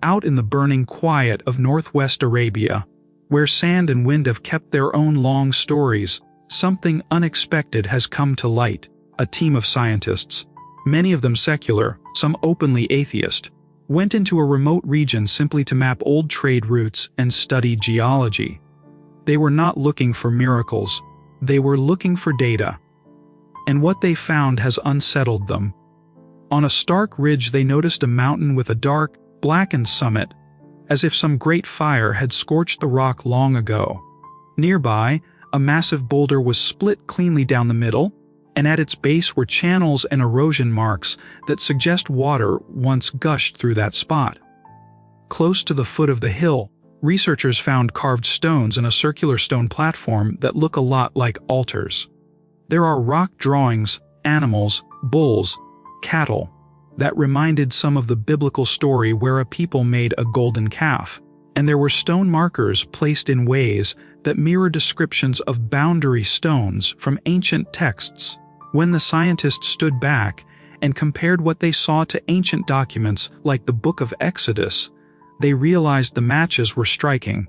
Out in the burning quiet of northwest Arabia, where sand and wind have kept their own long stories, something unexpected has come to light. A team of scientists, many of them secular, some openly atheist, went into a remote region simply to map old trade routes and study geology. They were not looking for miracles, they were looking for data. And what they found has unsettled them. On a stark ridge they noticed a mountain with a dark, blackened summit, as if some great fire had scorched the rock long ago. Nearby, a massive boulder was split cleanly down the middle, and at its base were channels and erosion marks that suggest water once gushed through that spot. Close to the foot of the hill, researchers found carved stones and a circular stone platform that look a lot like altars. There are rock drawings, animals, bulls, cattle, that reminded some of the biblical story where a people made a golden calf, and there were stone markers placed in ways that mirror descriptions of boundary stones from ancient texts. When the scientists stood back and compared what they saw to ancient documents like the Book of Exodus, they realized the matches were striking.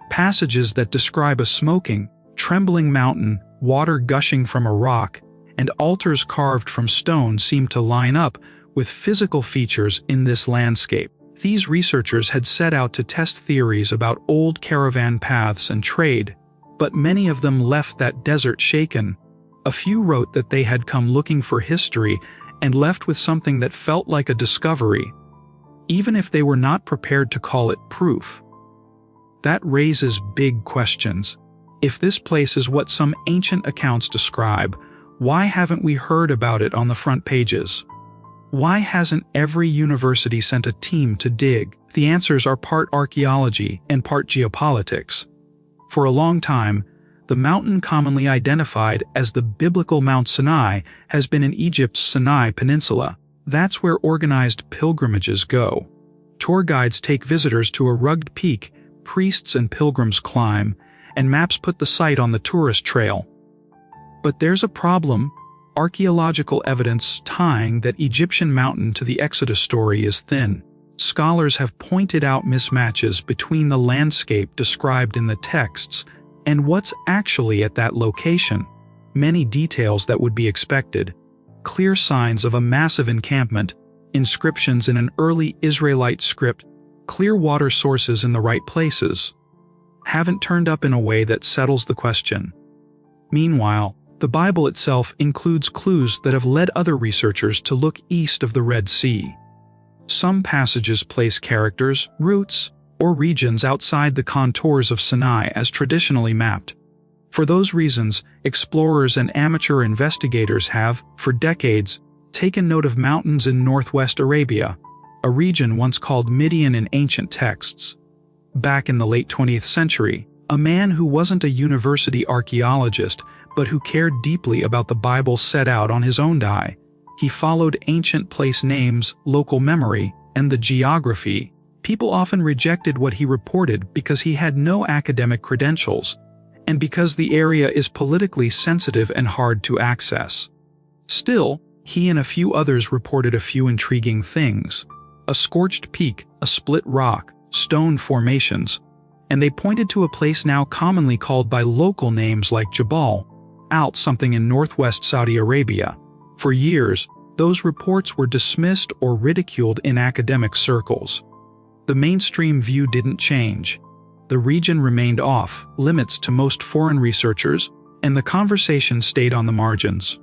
Passages that describe a smoking, trembling mountain, water gushing from a rock, and altars carved from stone seemed to line up with physical features in this landscape. These researchers had set out to test theories about old caravan paths and trade, but many of them left that desert shaken. A few wrote that they had come looking for history and left with something that felt like a discovery, even if they were not prepared to call it proof. That raises big questions. If this place is what some ancient accounts describe, why haven't we heard about it on the front pages? Why hasn't every university sent a team to dig? The answers are part archaeology and part geopolitics. For a long time, the mountain commonly identified as the biblical Mount Sinai has been in Egypt's Sinai Peninsula. That's where organized pilgrimages go. Tour guides take visitors to a rugged peak, priests and pilgrims climb, and maps put the site on the tourist trail. But there's a problem. Archaeological evidence tying that Egyptian mountain to the Exodus story is thin. Scholars have pointed out mismatches between the landscape described in the texts and what's actually at that location. Many details that would be expected. Clear signs of a massive encampment, inscriptions in an early Israelite script, clear water sources in the right places, haven't turned up in a way that settles the question. Meanwhile, the Bible itself includes clues that have led other researchers to look east of the Red Sea. Some passages place characters, routes, or regions outside the contours of Sinai as traditionally mapped. For those reasons, explorers and amateur investigators have, for decades, taken note of mountains in northwest Arabia, a region once called Midian in ancient texts. Back in the late 20th century, a man who wasn't a university archaeologist but who cared deeply about the Bible set out on his own die. He followed ancient place names, local memory, and the geography. People often rejected what he reported because he had no academic credentials, and because the area is politically sensitive and hard to access. Still, he and a few others reported a few intriguing things. A scorched peak, a split rock, stone formations, and they pointed to a place now commonly called by local names like Jabal, out something in northwest Saudi Arabia. For years, those reports were dismissed or ridiculed in academic circles. The mainstream view didn't change. The region remained off limits to most foreign researchers, and the conversation stayed on the margins.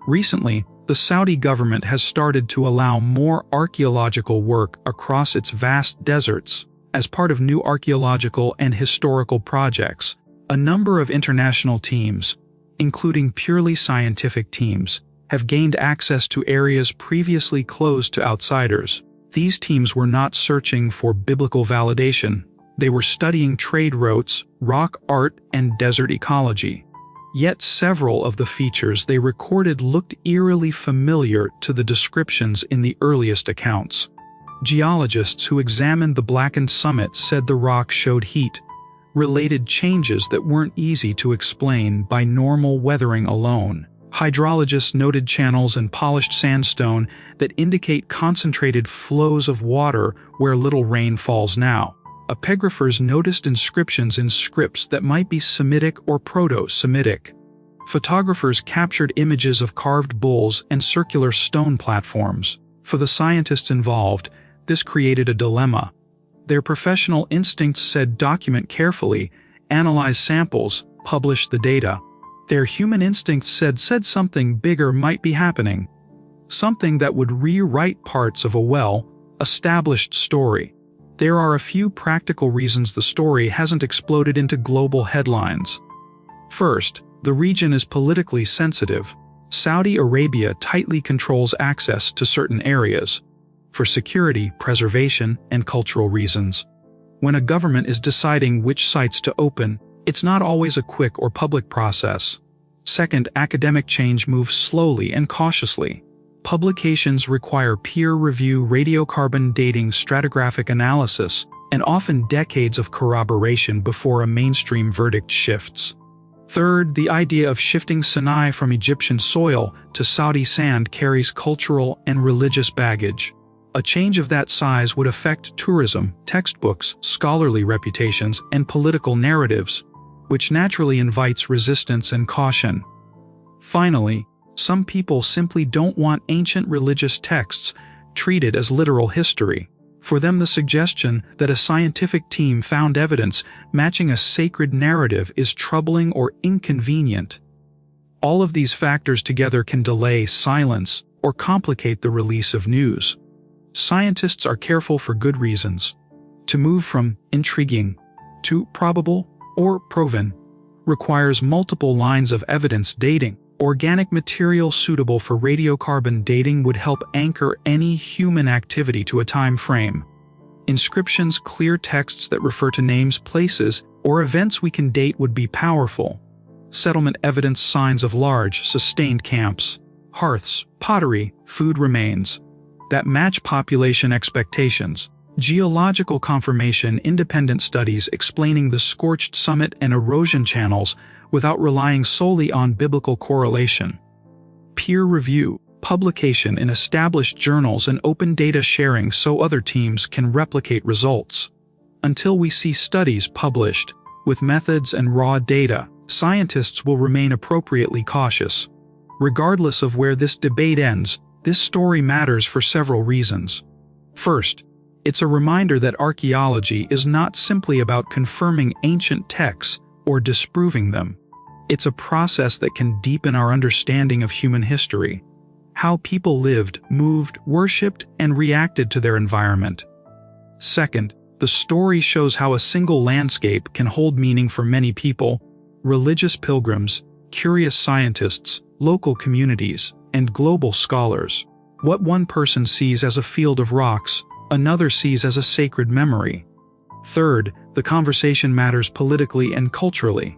Recently, the Saudi government has started to allow more archaeological work across its vast deserts. As part of new archaeological and historical projects, a number of international teams, including purely scientific teams, have gained access to areas previously closed to outsiders. These teams were not searching for biblical validation. They were studying trade routes, rock art, and desert ecology. Yet several of the features they recorded looked eerily familiar to the descriptions in the earliest accounts. Geologists who examined the blackened summit said the rock showed heat, related changes that weren't easy to explain by normal weathering alone. Hydrologists noted channels and polished sandstone that indicate concentrated flows of water where little rain falls now. Epigraphers noticed inscriptions in scripts that might be Semitic or Proto-Semitic. Photographers captured images of carved bulls and circular stone platforms. For the scientists involved, this created a dilemma. Their professional instincts said document carefully, analyze samples, publish the data. Their human instincts said something bigger might be happening. Something that would rewrite parts of a well-established story. There are a few practical reasons the story hasn't exploded into global headlines. First, the region is politically sensitive. Saudi Arabia tightly controls access to certain areas for security, preservation, and cultural reasons. When a government is deciding which sites to open, it's not always a quick or public process. Second, academic change moves slowly and cautiously. Publications require peer review, radiocarbon dating, stratigraphic analysis, and often decades of corroboration before a mainstream verdict shifts. Third, the idea of shifting Sinai from Egyptian soil to Saudi sand carries cultural and religious baggage. A change of that size would affect tourism, textbooks, scholarly reputations, and political narratives, which naturally invites resistance and caution. Finally, some people simply don't want ancient religious texts treated as literal history. For them, the suggestion that a scientific team found evidence matching a sacred narrative is troubling or inconvenient. All of these factors together can delay, silence, or complicate the release of news. Scientists are careful for good reasons. To move from intriguing to probable or proven requires multiple lines of evidence dating. Organic material suitable for radiocarbon dating would help anchor any human activity to a time frame. Inscriptions, clear texts that refer to names, places, or events we can date would be powerful. Settlement evidence, signs of large, sustained camps, hearths, pottery, food remains that match population expectations. Geological confirmation, independent studies explaining the scorched summit and erosion channels without relying solely on biblical correlation. Peer review, publication in established journals, and open data sharing so other teams can replicate results. Until we see studies published with methods and raw data, scientists will remain appropriately cautious. Regardless of where this debate ends, this story matters for several reasons. First, it's a reminder that archaeology is not simply about confirming ancient texts or disproving them. It's a process that can deepen our understanding of human history, how people lived, moved, worshipped, and reacted to their environment. Second, the story shows how a single landscape can hold meaning for many people: religious pilgrims, curious scientists, local communities, and global scholars. What one person sees as a field of rocks, another sees as a sacred memory. Third, the conversation matters politically and culturally.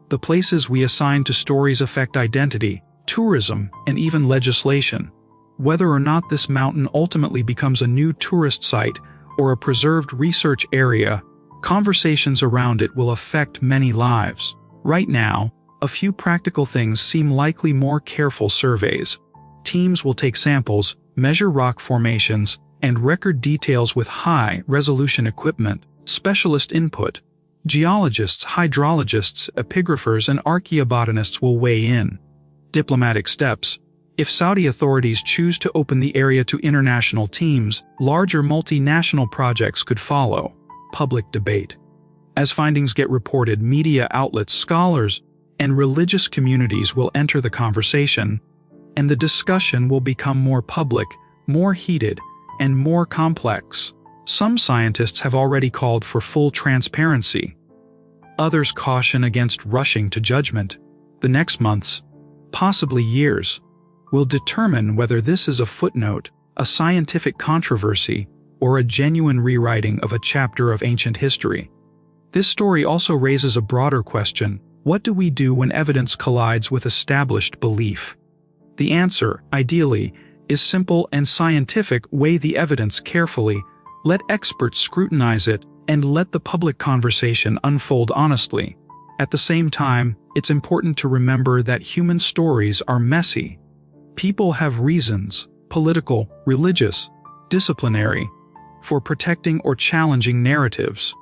The places we assign to stories affect identity, tourism, and even legislation. Whether or not this mountain ultimately becomes a new tourist site or a preserved research area, conversations around it will affect many lives. Right now, a few practical things seem likely: more careful surveys. Teams will take samples, measure rock formations, and record details with high-resolution equipment. Specialist input. Geologists, hydrologists, epigraphers, and archaeobotanists will weigh in. Diplomatic steps. If Saudi authorities choose to open the area to international teams, larger multinational projects could follow. Public debate. As findings get reported, media outlets, scholars, and religious communities will enter the conversation, and the discussion will become more public, more heated, and more complex. Some scientists have already called for full transparency. Others caution against rushing to judgment. The next months, possibly years, will determine whether this is a footnote, a scientific controversy, or a genuine rewriting of a chapter of ancient history. This story also raises a broader question: what do we do when evidence collides with established belief? The answer, ideally, is simple and scientific: weigh the evidence carefully, let experts scrutinize it, and let the public conversation unfold honestly. At the same time, it's important to remember that human stories are messy. People have reasons, political, religious, disciplinary, for protecting or challenging narratives.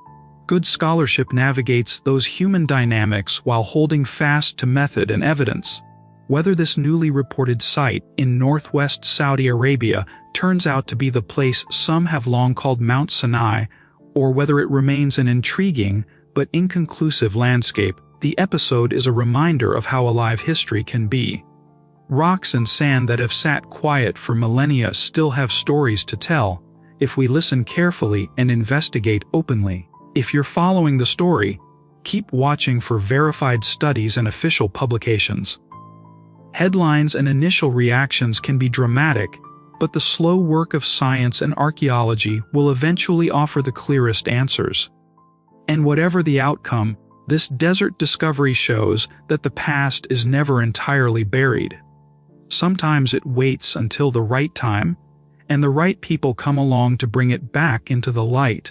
Good scholarship navigates those human dynamics while holding fast to method and evidence. Whether this newly reported site in northwest Saudi Arabia turns out to be the place some have long called Mount Sinai, or whether it remains an intriguing but inconclusive landscape, the episode is a reminder of how alive history can be. Rocks and sand that have sat quiet for millennia still have stories to tell, if we listen carefully and investigate openly. If you're following the story, keep watching for verified studies and official publications. Headlines and initial reactions can be dramatic, but the slow work of science and archaeology will eventually offer the clearest answers. And whatever the outcome, this desert discovery shows that the past is never entirely buried. Sometimes it waits until the right time, and the right people come along to bring it back into the light.